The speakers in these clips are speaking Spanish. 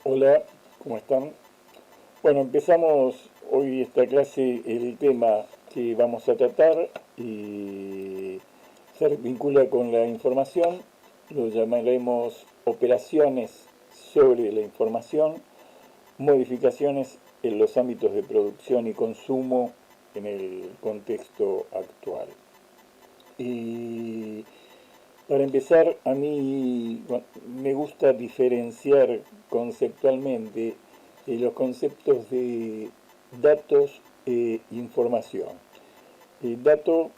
Hola, ¿cómo están? Bueno, empezamos hoy esta clase, el tema que vamos a tratar se vincula con la información, lo llamaremos operaciones sobre la información, modificaciones en los ámbitos de producción y consumo en el contexto actual. Y para empezar, a mí me gusta diferenciar conceptualmente los conceptos de datos e información. El dato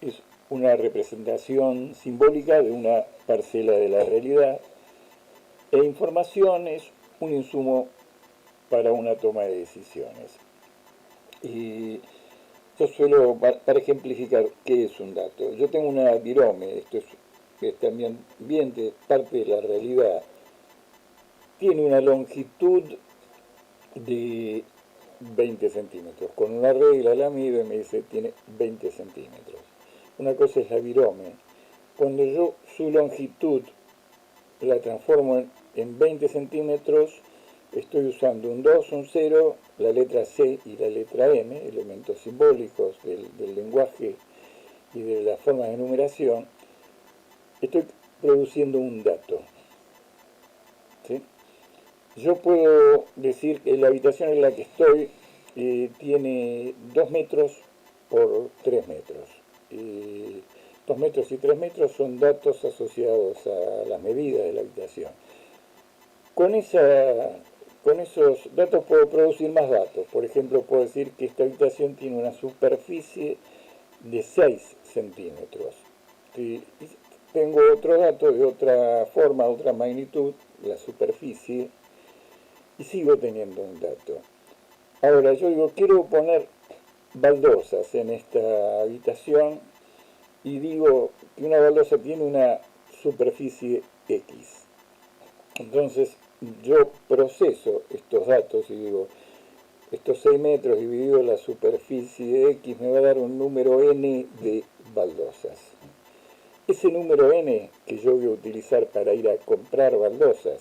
es una representación simbólica de una parcela de la realidad e información es un insumo para una toma de decisiones. Y yo suelo, para ejemplificar qué es un dato, yo tengo una virome, es también bien de parte de la realidad, tiene una longitud de 20 centímetros. Con una regla la mido y me dice tiene 20 centímetros. Una cosa es la virome. Cuando yo su longitud la transformo en 20 centímetros, estoy usando un 2, un 0, la letra C y la letra M, elementos simbólicos del lenguaje y de la forma de numeración. Estoy produciendo un dato. ¿Sí? Yo puedo decir que la habitación en la que estoy tiene 2 metros por 3 metros. 2 metros y 3 metros son datos asociados a las medidas de la habitación. Con, con esos datos puedo producir más datos. Por ejemplo, puedo decir que esta habitación tiene una superficie de 6 centímetros. Si tengo otro dato de otra forma, otra magnitud, la superficie, y sigo teniendo un dato. Ahora, yo digo, quiero poner baldosas en esta habitación y digo que una baldosa tiene una superficie X. Entonces, yo proceso estos datos y digo, estos 6 metros dividido la superficie X me va a dar un número n de baldosas. Ese número n que yo voy a utilizar para ir a comprar baldosas,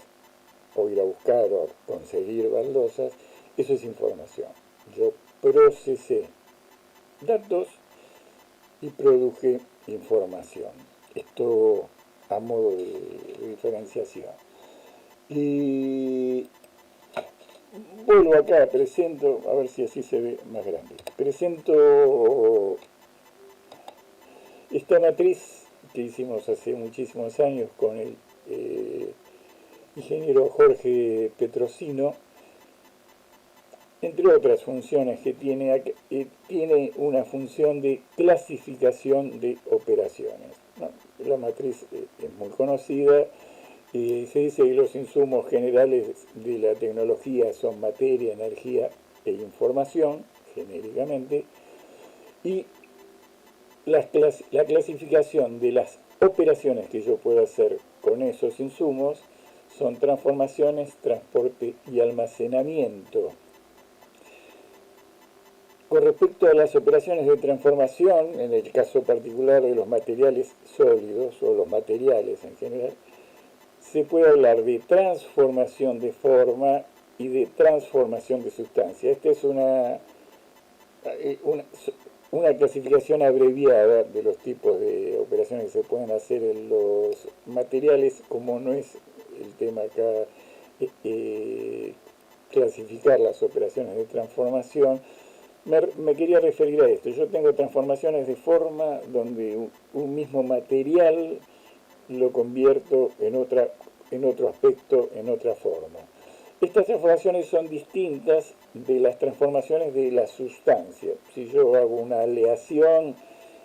o ir a buscar o conseguir baldosas, eso es información. Yo procesé datos y produje información. Esto a modo de diferenciación. Y vuelvo acá, presento, a ver si así se ve más grande. Presento esta matriz que hicimos hace muchísimos años con el ingeniero Jorge Petrosino, entre otras funciones que tiene, tiene una función de clasificación de operaciones. ¿No? La matriz es muy conocida. Se dice que los insumos generales de la tecnología son materia, energía e información, genéricamente, y la clasificación de las operaciones que yo puedo hacer con esos insumos son transformaciones, transporte y almacenamiento. Con respecto a las operaciones de transformación, en el caso particular de los materiales sólidos o los materiales en general, se puede hablar de transformación de forma y de transformación de sustancia. Esta es una clasificación abreviada de los tipos de operaciones que se pueden hacer en los materiales, como no es el tema acá clasificar las operaciones de transformación. Me quería referir a esto. Yo tengo transformaciones de forma donde un mismo material lo convierto en otro aspecto, en otra forma. Estas transformaciones son distintas de las transformaciones de la sustancia. Si yo hago una aleación,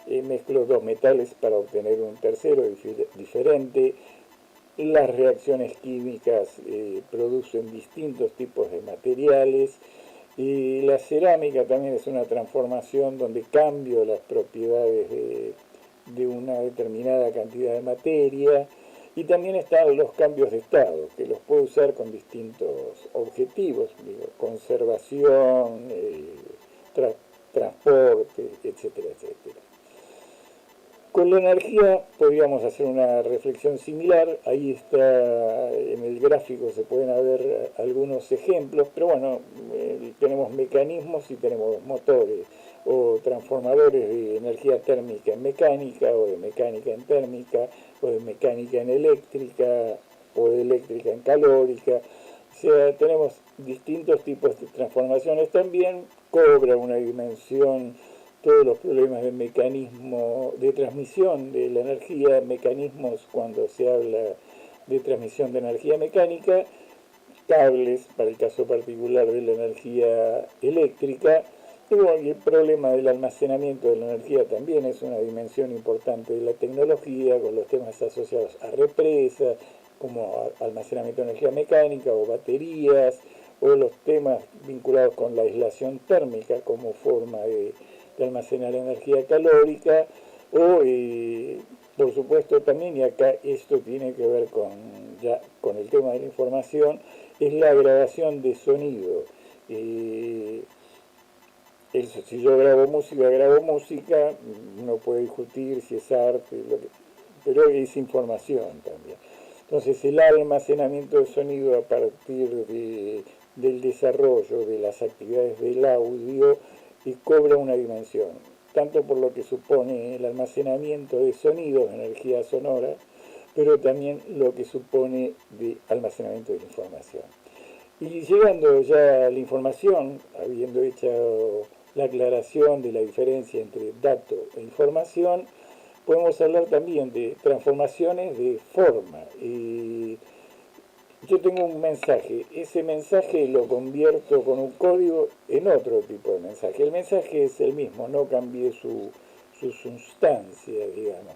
mezclo dos metales para obtener un tercero diferente, las reacciones químicas producen distintos tipos de materiales, y la cerámica también es una transformación donde cambio las propiedades de una determinada cantidad de materia, y también están los cambios de estado, que los puedo usar con distintos objetivos, digo, conservación, transporte, etcétera, etcétera. Con la energía podríamos hacer una reflexión similar. Ahí está, en el gráfico se pueden ver algunos ejemplos, pero bueno, tenemos mecanismos y tenemos motores o transformadores de energía térmica en mecánica, o de mecánica en térmica, o de mecánica en eléctrica, o de eléctrica en calórica. O sea, tenemos distintos tipos de transformaciones. También cobra una dimensión todos los problemas de mecanismo de transmisión de la energía, mecanismos cuando se habla de transmisión de energía mecánica, cables para el caso particular de la energía eléctrica, y bueno, el problema del almacenamiento de la energía también es una dimensión importante de la tecnología, con los temas asociados a represas, como almacenamiento de energía mecánica o baterías, o los temas vinculados con la aislación térmica como forma de almacenar energía calórica, o por supuesto también, y acá esto tiene que ver ya con el tema de la información, es la grabación de sonido. Si yo grabo música, uno puede discutir si es arte, pero es información también. Entonces el almacenamiento de sonido a partir del desarrollo de las actividades del audio cobra una dimensión, tanto por lo que supone el almacenamiento de sonidos, de energía sonora, pero también lo que supone de almacenamiento de la información. Y llegando ya a la información, habiendo hecho la aclaración de la diferencia entre dato e información, podemos hablar también de transformaciones de forma. Yo tengo un mensaje, ese mensaje lo convierto con un código en otro tipo de mensaje. El mensaje es el mismo, no cambié su sustancia, digamos.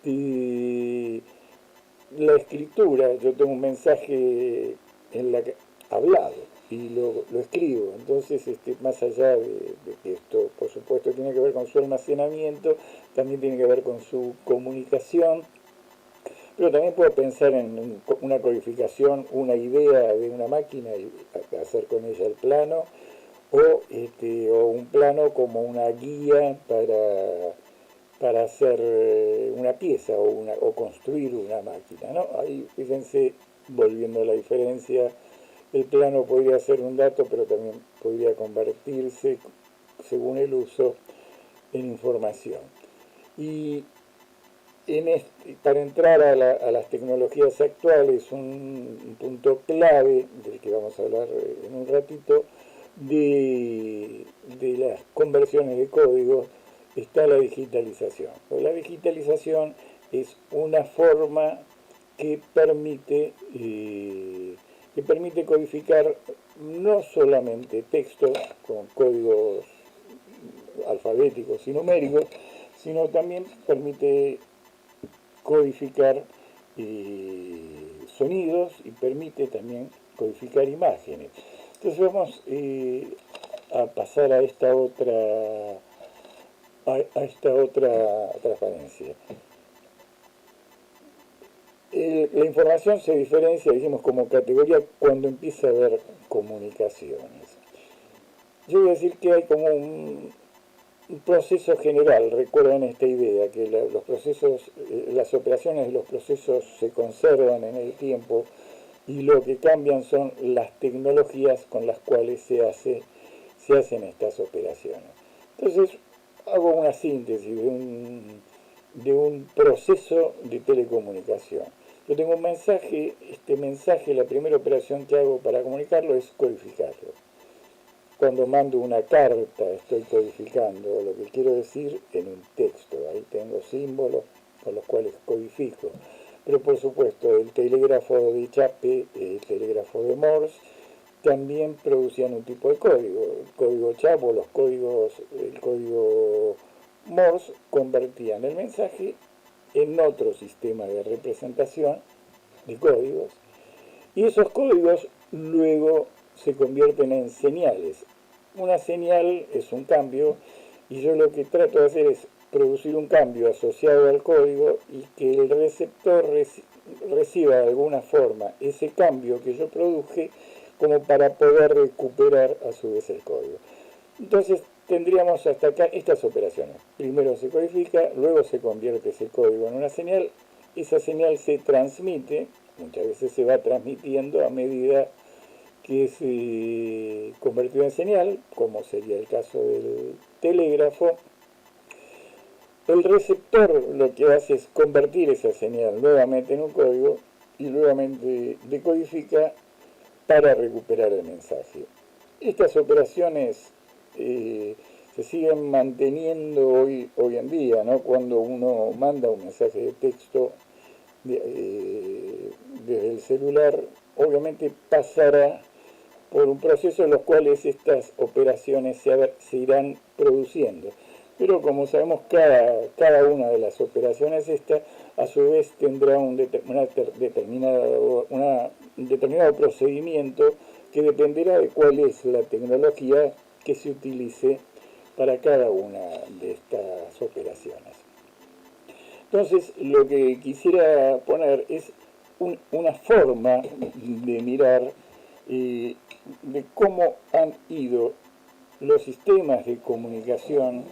Y la escritura, yo tengo un mensaje hablado y lo escribo. Entonces, más allá de que esto, por supuesto, tiene que ver con su almacenamiento, también tiene que ver con su comunicación, pero también puedo pensar en una codificación, una idea de una máquina y hacer con ella el plano, o un plano como una guía para hacer una pieza o construir una máquina, ¿no? Ahí, fíjense, volviendo a la diferencia, el plano podría ser un dato, pero también podría convertirse, según el uso, en información. Y para entrar a las tecnologías actuales, un punto clave, del que vamos a hablar en un ratito, de las conversiones de código, está la digitalización. La digitalización es una forma que permite codificar no solamente texto con códigos alfabéticos y numéricos, sino también permite codificar sonidos y permite también codificar imágenes. Entonces vamos a pasar a esta otra transparencia. La información se diferencia, dijimos, como categoría cuando empieza a haber comunicaciones. Yo voy a decir que hay como un proceso general. Recuerden esta idea, que los procesos, las operaciones de los procesos se conservan en el tiempo y lo que cambian son las tecnologías con las cuales se hacen estas operaciones. Entonces, hago una síntesis de un proceso de telecomunicación. Yo tengo un mensaje, este mensaje, la primera operación que hago para comunicarlo es codificarlo. Cuando mando una carta estoy codificando lo que quiero decir en un texto. Ahí tengo símbolos con los cuales codifico. Pero por supuesto el telégrafo de Chappe, el telégrafo de Morse, también producían un tipo de código. El código Chappe, el código Morse, convertían el mensaje en otro sistema de representación de códigos. Y esos códigos luego se convierten en señales. Una señal es un cambio y yo lo que trato de hacer es producir un cambio asociado al código y que el receptor reciba de alguna forma ese cambio que yo produje como para poder recuperar a su vez el código. Entonces tendríamos hasta acá estas operaciones. Primero se codifica, luego se convierte ese código en una señal. Esa señal se transmite, muchas veces se va transmitiendo a medida que es convertido en señal, como sería el caso del telégrafo. El receptor lo que hace es convertir esa señal nuevamente en un código y nuevamente decodifica para recuperar el mensaje. Estas operaciones se siguen manteniendo hoy en día, ¿no? Cuando uno manda un mensaje de texto desde el celular, obviamente pasará por un proceso en los cuales estas operaciones se irán produciendo. Pero como sabemos, cada una de las operaciones esta, a su vez, tendrá un determinado procedimiento que dependerá de cuál es la tecnología que se utilice para cada una de estas operaciones. Entonces, lo que quisiera poner es una forma de mirar de cómo han ido los sistemas de comunicación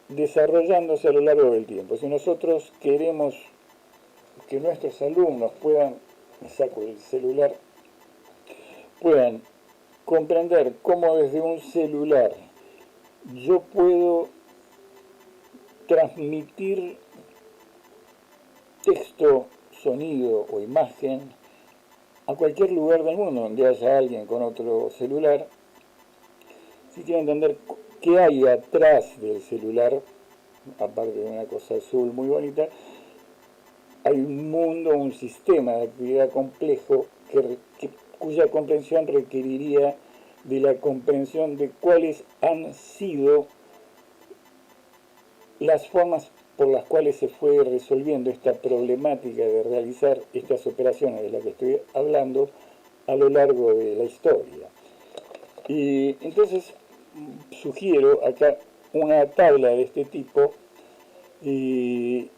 desarrollándose a lo largo del tiempo. Si nosotros queremos que nuestros alumnos puedan, me saco el celular, puedan comprender cómo desde un celular yo puedo transmitir texto, sonido o imagen a cualquier lugar del mundo donde haya alguien con otro celular. Si quieren entender qué hay atrás del celular, aparte de una cosa azul muy bonita, hay un mundo, un sistema de actividad complejo cuya comprensión requeriría de la comprensión de cuáles han sido las formas por las cuales se fue resolviendo esta problemática de realizar estas operaciones de las que estoy hablando a lo largo de la historia. Y entonces sugiero acá una tabla de este tipo que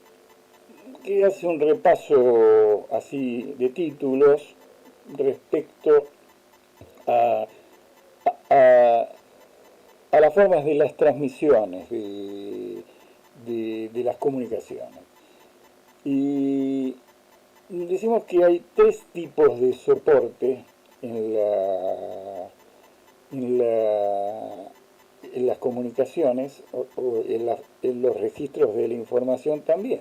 hace un repaso así de títulos respecto a las formas de las transmisiones de las comunicaciones. Y decimos que hay tres tipos de soporte en las comunicaciones o en los registros de la información también.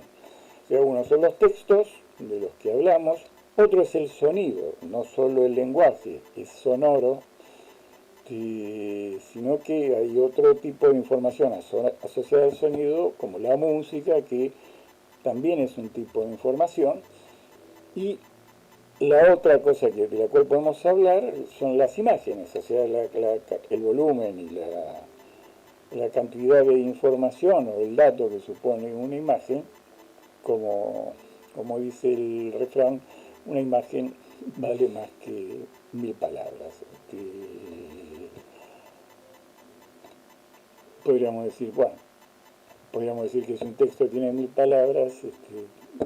O sea, uno son los textos de los que hablamos, otro es el sonido, no solo el lenguaje, es sonoro, sino que hay otro tipo de información asociada al sonido, como la música, que también es un tipo de información. Y la otra cosa de la cual podemos hablar son las imágenes, o sea, el volumen y la cantidad de información o el dato que supone una imagen. Como dice el refrán, una imagen vale más que 1000 palabras. Podríamos decir que si un texto tiene 1000 palabras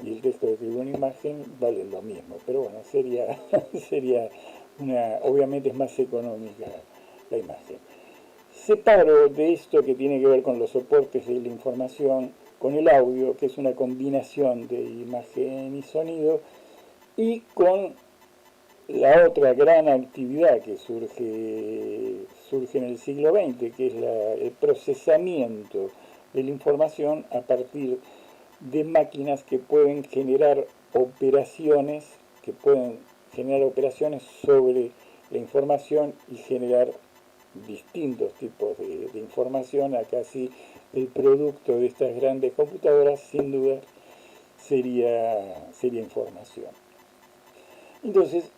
y el texto de una imagen vale lo mismo, pero bueno, sería obviamente es más económica la imagen. Separo de esto que tiene que ver con los soportes de la información, con el audio, que es una combinación de imagen y sonido, y con la otra gran actividad que surge en el siglo XX, que es el procesamiento de la información a partir de máquinas que pueden generar operaciones, sobre la información y generar distintos tipos de información. Acá sí, el producto de estas grandes computadoras sin duda sería información. Entonces,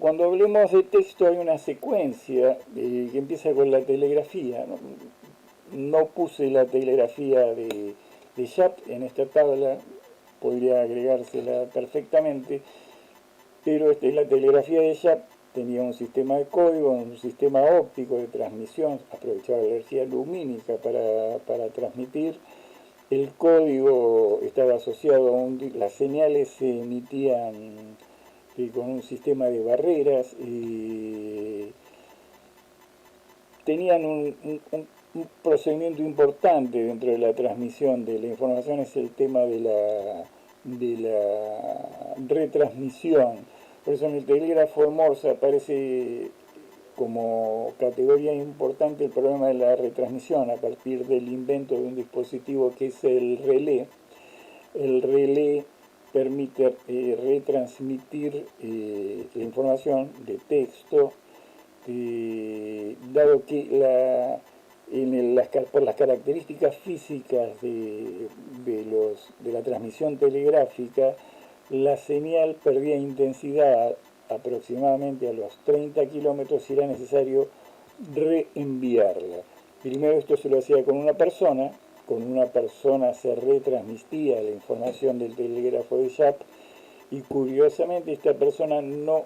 cuando hablemos de texto hay una secuencia que empieza con la telegrafía. No puse la telegrafía de Schaap en esta tabla, podría agregársela perfectamente, pero la telegrafía de Schaap tenía un sistema de código, un sistema óptico de transmisión, aprovechaba la energía lumínica para transmitir. El código estaba asociado las señales se emitían con un sistema de barreras, tenían un procedimiento importante dentro de la transmisión de la información, es el tema de la retransmisión. Por eso en el telégrafo de Morse aparece como categoría importante el problema de la retransmisión a partir del invento de un dispositivo que es el relé. El relé permite retransmitir la información de texto, dado que por las características físicas de la transmisión telegráfica, la señal perdía intensidad aproximadamente a los 30 kilómetros y era necesario reenviarla. Primero esto se lo hacía con una persona se retransmitía la información del telégrafo de Schaap y curiosamente esta persona no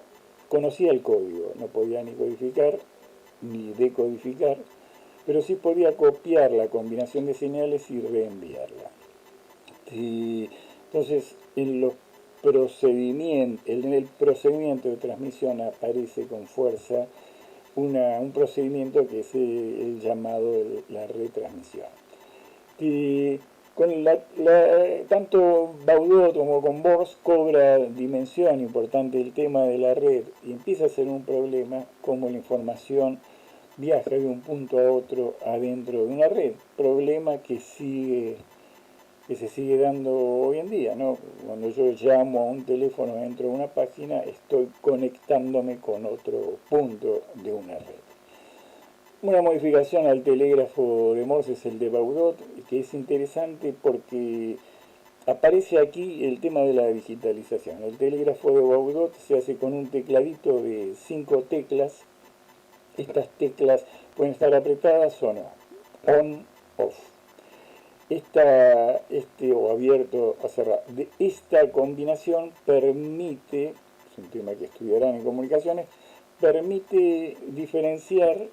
conocía el código, no podía ni codificar ni decodificar, pero sí podía copiar la combinación de señales y reenviarla. Entonces, en el procedimiento de transmisión aparece con fuerza un procedimiento que es el llamado la retransmisión. Tanto Baudot como con Bors cobra dimensión importante el tema de la red y empieza a ser un problema como la información viaja de un punto a otro adentro de una red, problema que se sigue dando hoy en día, ¿no? Cuando yo llamo a un teléfono dentro de una página, estoy conectándome con otro punto de una red. Una modificación al telégrafo de Morse es el de Baudot, que es interesante porque aparece aquí el tema de la digitalización. El telégrafo de Baudot se hace con un tecladito de 5 teclas. Estas teclas pueden estar apretadas o no, on, off. O abierto o cerrado. Esta combinación permite, es un tema que estudiarán en comunicaciones, permite diferenciar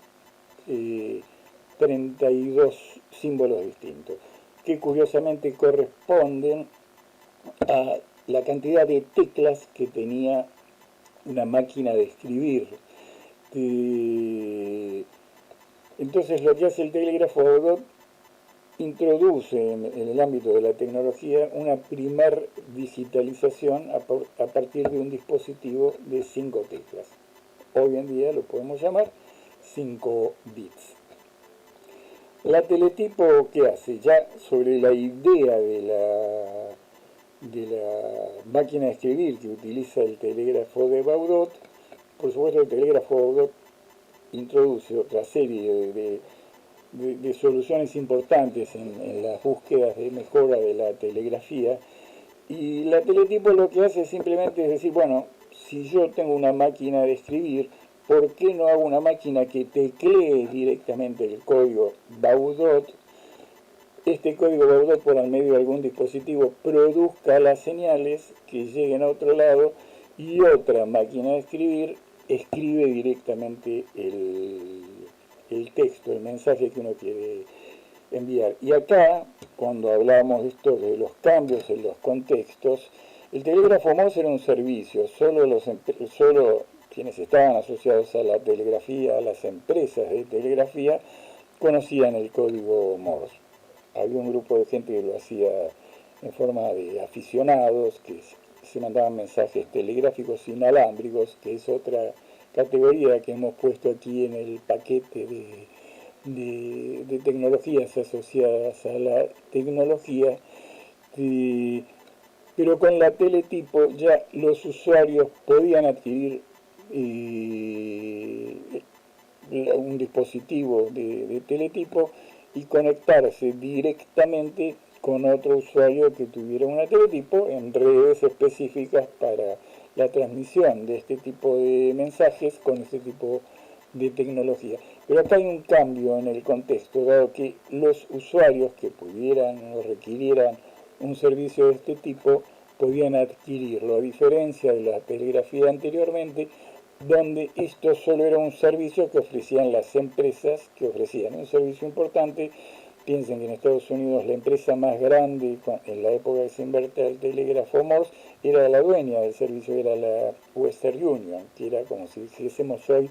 32 símbolos distintos, que curiosamente corresponden a la cantidad de teclas que tenía una máquina de escribir. Entonces lo que hace el telégrafo Baudot introduce en el ámbito de la tecnología una primer digitalización a partir de un dispositivo de 5 teclas. Hoy en día lo podemos llamar 5 bits. La teletipo, ¿qué hace? Ya sobre la idea de la máquina de escribir que utiliza el telégrafo de Baudot, por supuesto el telégrafo Baudot introduce otra serie de soluciones importantes en las búsquedas de mejora de la telegrafía, y la teletipo lo que hace simplemente es decir, bueno, si yo tengo una máquina de escribir, ¿por qué no hago una máquina que teclee directamente el código Baudot? Este código Baudot por el medio de algún dispositivo produzca las señales que lleguen a otro lado y otra máquina de escribir escribe directamente el texto, el mensaje que uno quiere enviar. Y acá, cuando hablamos de esto, de los cambios en los contextos, el telégrafo Morse era un servicio, solo quienes estaban asociados a la telegrafía, a las empresas de telegrafía, conocían el código Morse. Había un grupo de gente que lo hacía en forma de aficionados, que se mandaban mensajes telegráficos inalámbricos, que es otra categoría que hemos puesto aquí en el paquete de tecnologías asociadas a la tecnología. Pero con la teletipo ya los usuarios podían adquirir un dispositivo de teletipo y conectarse directamente con otro usuario que tuviera una teletipo en redes específicas para la transmisión de este tipo de mensajes con este tipo de tecnología. Pero acá hay un cambio en el contexto, dado que los usuarios que pudieran o requirieran un servicio de este tipo podían adquirirlo, a diferencia de la telegrafía anteriormente, donde esto solo era un servicio que ofrecían las empresas que ofrecían un servicio importante. Piensen que en Estados Unidos la empresa más grande en la época que se inventó el telégrafo Morse era la dueña del servicio, era la Western Union, que era como si dijésemos hoy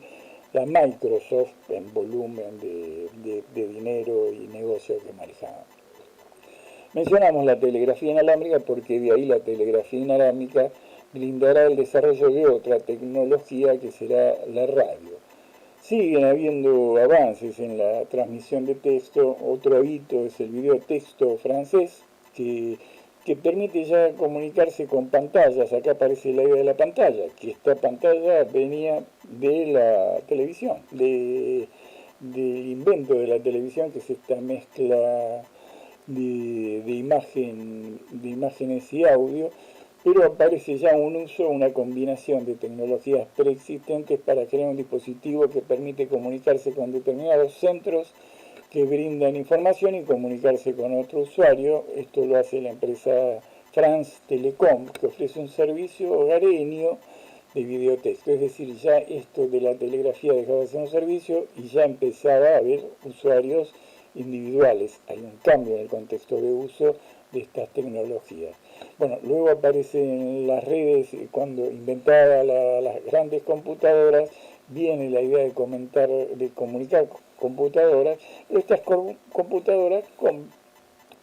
la Microsoft en volumen de dinero y negocio que manejaban. Mencionamos la telegrafía inalámbrica porque de ahí la telegrafía inalámbrica brindará el desarrollo de otra tecnología que será la radio. Siguen habiendo avances en la transmisión de texto. Otro hito es el videotexto francés que permite ya comunicarse con pantallas. Acá aparece la idea de la pantalla, que esta pantalla venía de la televisión, del invento de la televisión, que es esta mezcla de imágenes y audio, pero aparece ya un uso, una combinación de tecnologías preexistentes para crear un dispositivo que permite comunicarse con determinados centros que brindan información y comunicarse con otro usuario. Esto lo hace la empresa France Telecom, que ofrece un servicio hogareño de videotexto. Es decir, ya esto de la telegrafía dejaba de ser un servicio y ya empezaba a haber usuarios individuales. Hay un cambio en el contexto de uso de estas tecnologías. Bueno, luego aparecen las redes, cuando inventadas las grandes computadoras, viene la idea de comunicar computadoras, pero estas computadoras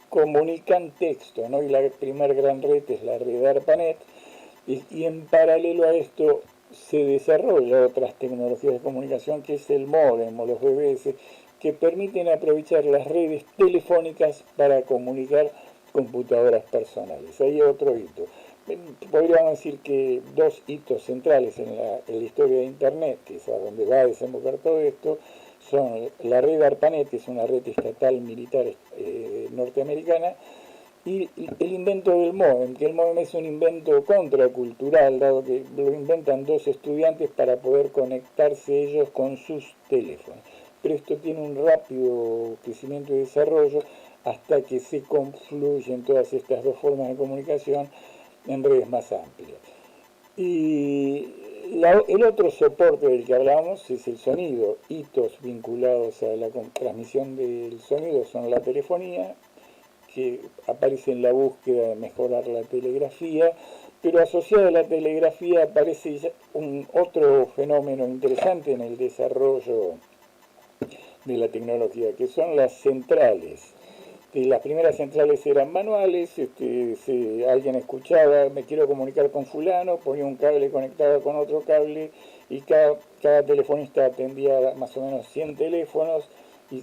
comunican texto, ¿no? Y la primera gran red es la red ARPANET, y en paralelo a esto se desarrollan otras tecnologías de comunicación, que es el módem o los BBS, que permiten aprovechar las redes telefónicas para comunicar computadoras personales. Ahí hay otro hito. Podríamos decir que dos hitos centrales en la historia de Internet, que es a donde va a desembocar todo esto, son la red ARPANET, que es una red estatal militar norteamericana, y el invento del módem, que el módem es un invento contracultural, dado que lo inventan dos estudiantes para poder conectarse ellos con sus teléfonos. Pero esto tiene un rápido crecimiento y desarrollo hasta que se confluyen todas estas dos formas de comunicación en redes más amplias. Y el otro soporte del que hablábamos es el sonido. Hitos vinculados a la transmisión del sonido son la telefonía, que aparece en la búsqueda de mejorar la telegrafía, pero asociado a la telegrafía aparece otro fenómeno interesante en el desarrollo de la tecnología, que son las centrales. Las primeras centrales eran manuales, alguien escuchaba, me quiero comunicar con fulano, ponía un cable conectado con otro cable y cada telefonista atendía más o menos 100 teléfonos y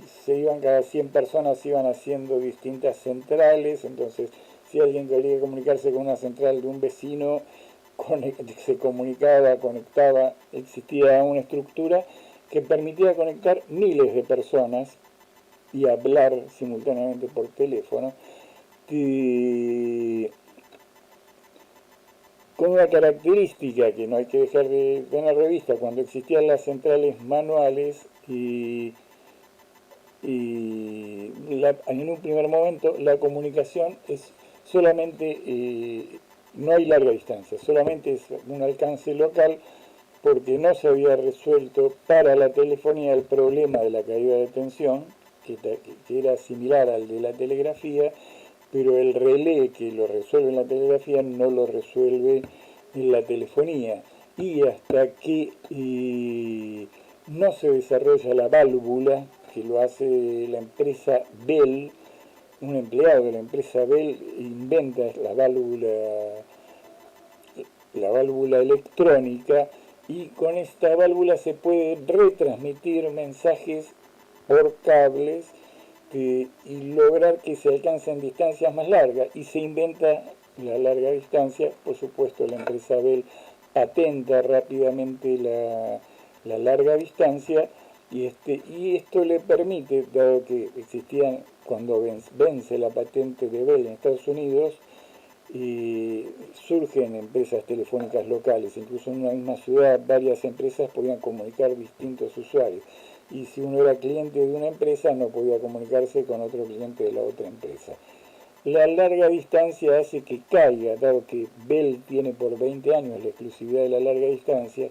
cada 100 personas iban haciendo distintas centrales. Entonces, si alguien quería comunicarse con una central de un vecino, se comunicaba, conectaba, existía una estructura que permitía conectar miles de personas y hablar simultáneamente por teléfono, con una característica que no hay que dejar de tener revista. Cuando existían las centrales manuales en un primer momento la comunicación es solamente, no hay larga distancia, solamente es un alcance local, porque no se había resuelto para la telefonía el problema de la caída de tensión, que era similar al de la telegrafía, pero el relé que lo resuelve en la telegrafía no lo resuelve en la telefonía. Y hasta que no se desarrolla la válvula, que lo hace la empresa Bell, un empleado de la empresa Bell inventa la válvula electrónica, y con esta válvula se puede retransmitir mensajes por cables y lograr que se alcancen distancias más largas, y se inventa la larga distancia. Por supuesto, la empresa Bell patenta rápidamente la larga distancia, y esto le permite, dado que cuando vence la patente de Bell en Estados Unidos, surgen empresas telefónicas locales. Incluso en una misma ciudad varias empresas podían comunicar distintos usuarios, y si uno era cliente de una empresa no podía comunicarse con otro cliente de la otra empresa. La larga distancia hace que caiga, dado que Bell tiene por 20 años la exclusividad de la larga distancia,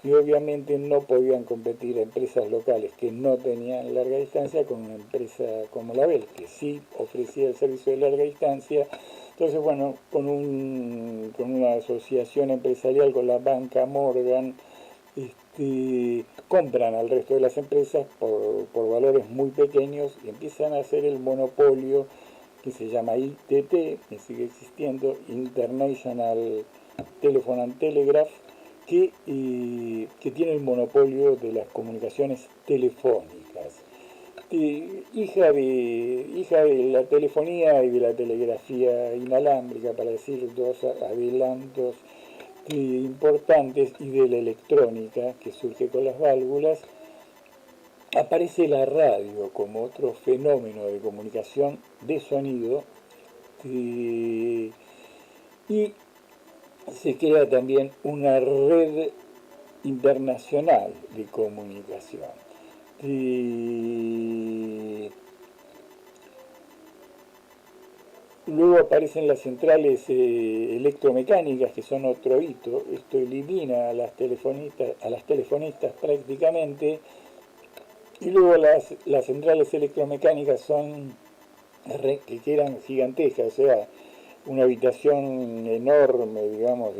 y obviamente no podían competir empresas locales que no tenían larga distancia con una empresa como la Bell, que sí ofrecía el servicio de larga distancia. Entonces, bueno, con una asociación empresarial con la banca Morgan, compran al resto de las empresas por valores muy pequeños y empiezan a hacer el monopolio que se llama ITT, que sigue existiendo, International Telephone and Telegraph, que tiene el monopolio de las comunicaciones telefónicas. Hija de la telefonía y de la telegrafía inalámbrica, para decir dos adelantos importantes, y de la electrónica que surge con las válvulas, aparece la radio como otro fenómeno de comunicación de sonido, y se crea también una red internacional de comunicación. Luego aparecen las centrales electromecánicas, que son otro hito. Esto elimina a las telefonistas prácticamente. Y luego las centrales electromecánicas que eran gigantescas, o sea, una habitación enorme, digamos,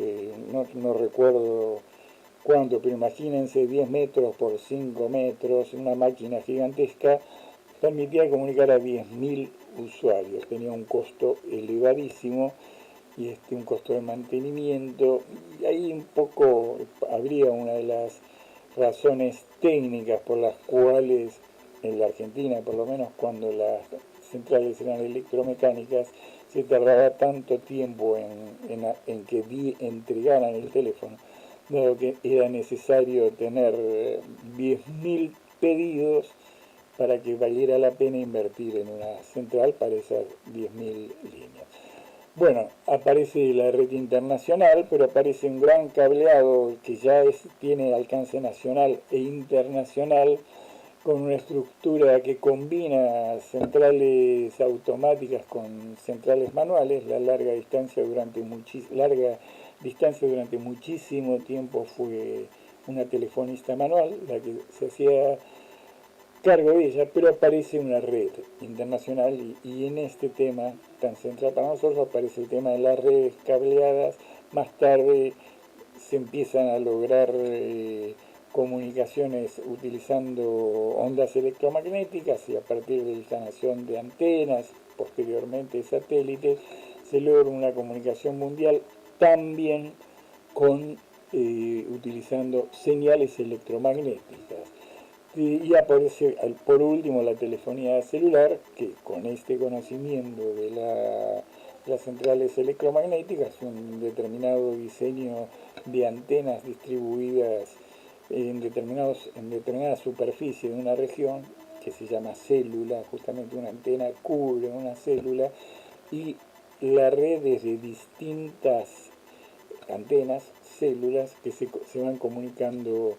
no recuerdo cuánto, pero imagínense 10 metros por 5 metros, una máquina gigantesca, permitía comunicar a 10.000 usuarios. Tenía un costo elevadísimo y un costo de mantenimiento. Y ahí un poco habría una de las razones técnicas por las cuales en la Argentina, por lo menos cuando las centrales eran electromecánicas, se tardaba tanto tiempo en que entregaran el teléfono, dado que era necesario tener 10.000 pedidos para que valiera la pena invertir en una central para esas 10.000 líneas. Bueno, aparece la red internacional, pero aparece un gran cableado que ya tiene alcance nacional e internacional, con una estructura que combina centrales automáticas con centrales manuales. La larga distancia durante muchísimo tiempo fue una telefonista manual la que se hacía cargo de ella, pero aparece una red internacional y en este tema tan central para nosotros aparece el tema de las redes cableadas. Más tarde se empiezan a lograr comunicaciones utilizando ondas electromagnéticas, y a partir de la instalación de antenas, posteriormente satélites, se logra una comunicación mundial también utilizando señales electromagnéticas. Y aparece por último la telefonía celular, que con este conocimiento de las centrales electromagnéticas, un determinado diseño de antenas distribuidas en determinada superficie de una región, que se llama célula. Justamente una antena cubre una célula y la red es de distintas antenas, células, que se van comunicando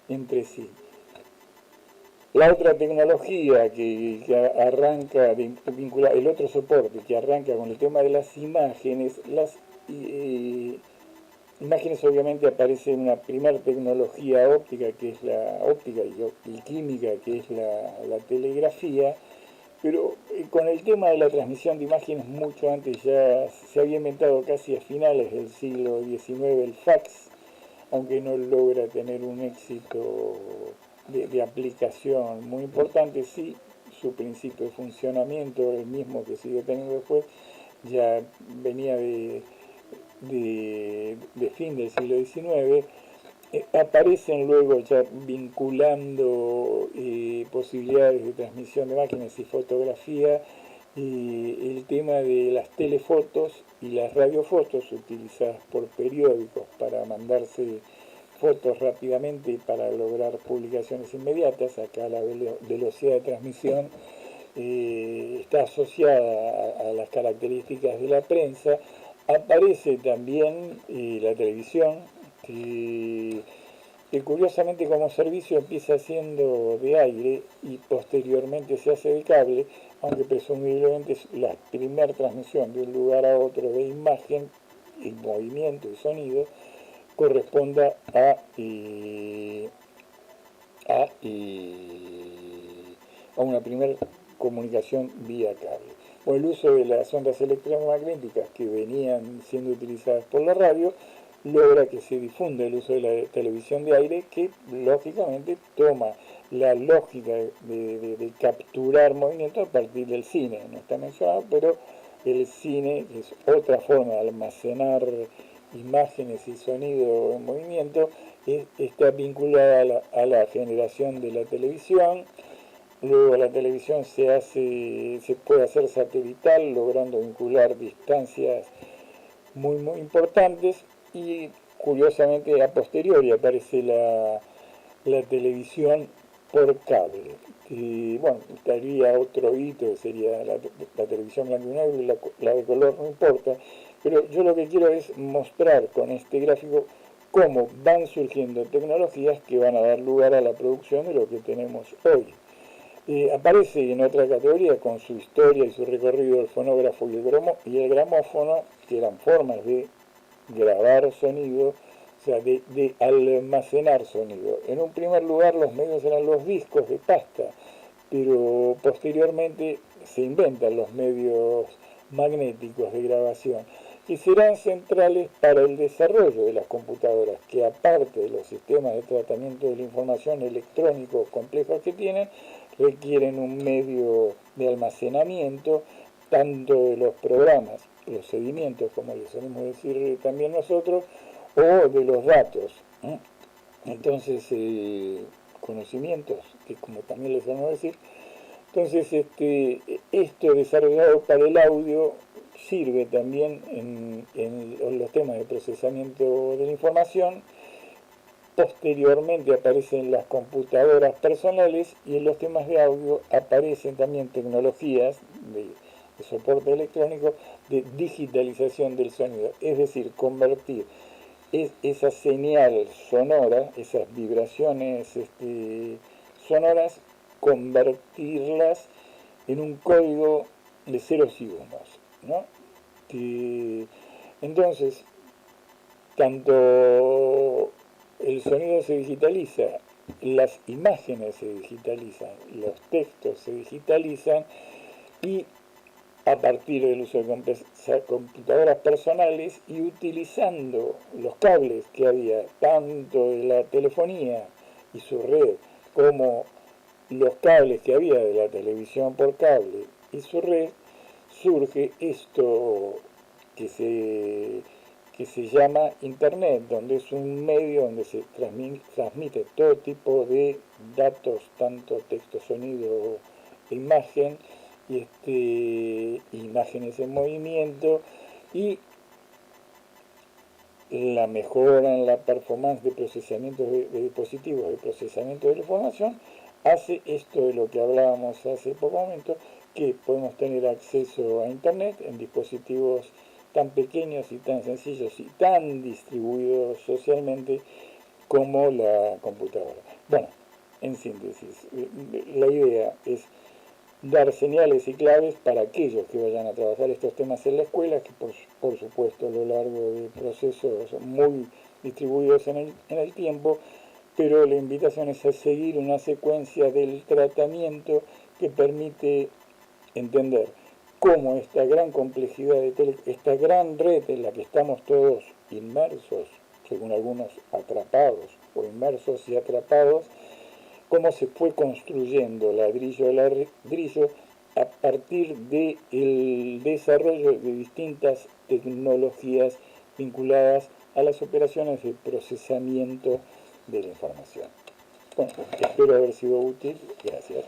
entre sí. La otra tecnología que arranca, el otro soporte que arranca con el tema de las imágenes, imágenes obviamente aparece una primera tecnología óptica, que es la óptica y química, que es la telegrafía, pero con el tema de la transmisión de imágenes mucho antes ya se había inventado, casi a finales del siglo XIX, el fax, aunque no logra tener un éxito de aplicación muy importante. Sí, su principio de funcionamiento, el mismo que sigue teniendo después, ya venía de fin del siglo XIX. Aparecen luego ya vinculando posibilidades de transmisión de máquinas y fotografía, el tema de las telefotos y las radiofotos utilizadas por periódicos para mandarse fotos rápidamente y para lograr publicaciones inmediatas. Acá la velocidad de transmisión está asociada a las características de la prensa. Aparece también la televisión, que curiosamente como servicio empieza siendo de aire y posteriormente se hace de cable, aunque presumiblemente es la primera transmisión de un lugar a otro de imagen y movimiento y sonido corresponda a una primera comunicación vía cable. O el uso de las ondas electromagnéticas que venían siendo utilizadas por la radio logra que se difunda el uso de la televisión de aire, que lógicamente toma la lógica de capturar movimiento a partir del cine. No está mencionado, pero el cine, que es otra forma de almacenar imágenes y sonido en movimiento, está vinculada a la generación de la televisión. Luego la televisión se puede hacer satelital, logrando vincular distancias muy importantes, y curiosamente a posteriori aparece la televisión por cable. Y bueno, estaría otro hito, que sería la televisión blanco y negro, y la de color no importa, pero yo lo que quiero es mostrar con este gráfico cómo van surgiendo tecnologías que van a dar lugar a la producción de lo que tenemos hoy. Aparece en otra categoría con su historia y su recorrido el fonógrafo y el gramófono, que eran formas de grabar sonido, o sea, de almacenar sonido. En un primer lugar los medios eran los discos de pasta, pero posteriormente se inventan los medios magnéticos de grabación, que serán centrales para el desarrollo de las computadoras, que aparte de los sistemas de tratamiento de la información electrónicos complejos que tienen, requieren un medio de almacenamiento tanto de los programas, procedimientos, como les solemos decir también nosotros, o de los datos. Entonces, conocimientos, que como también les solemos decir. Entonces, esto desarrollado para el audio sirve también en los temas de procesamiento de la información. Posteriormente aparecen las computadoras personales, y en los temas de audio aparecen también tecnologías de soporte electrónico de digitalización del sonido, es decir, convertir esa señal sonora, esas vibraciones sonoras, convertirlas en un código de ceros y unos, ¿no? Entonces, tanto el sonido se digitaliza, las imágenes se digitalizan, los textos se digitalizan, y a partir del uso de computadoras personales y utilizando los cables que había, tanto de la telefonía y su red, como los cables que había de la televisión por cable y su red, surge esto que se llama Internet, donde es un medio donde se transmite todo tipo de datos, tanto texto, sonido e imagen, y imágenes en movimiento, y la mejora en la performance de procesamiento de dispositivos, de procesamiento de la información, hace esto de lo que hablábamos hace poco momento, que podemos tener acceso a Internet en dispositivos tan pequeños y tan sencillos y tan distribuidos socialmente como la computadora. Bueno, en síntesis, la idea es dar señales y claves para aquellos que vayan a trabajar estos temas en la escuela, que por supuesto a lo largo de procesos muy distribuidos en el tiempo, pero la invitación es a seguir una secuencia del tratamiento que permite entender cómo esta gran complejidad esta gran red en la que estamos todos inmersos, según algunos atrapados o inmersos y atrapados, cómo se fue construyendo ladrillo a ladrillo a partir del desarrollo de distintas tecnologías vinculadas a las operaciones de procesamiento de la información. Bueno, espero haber sido útil. Gracias.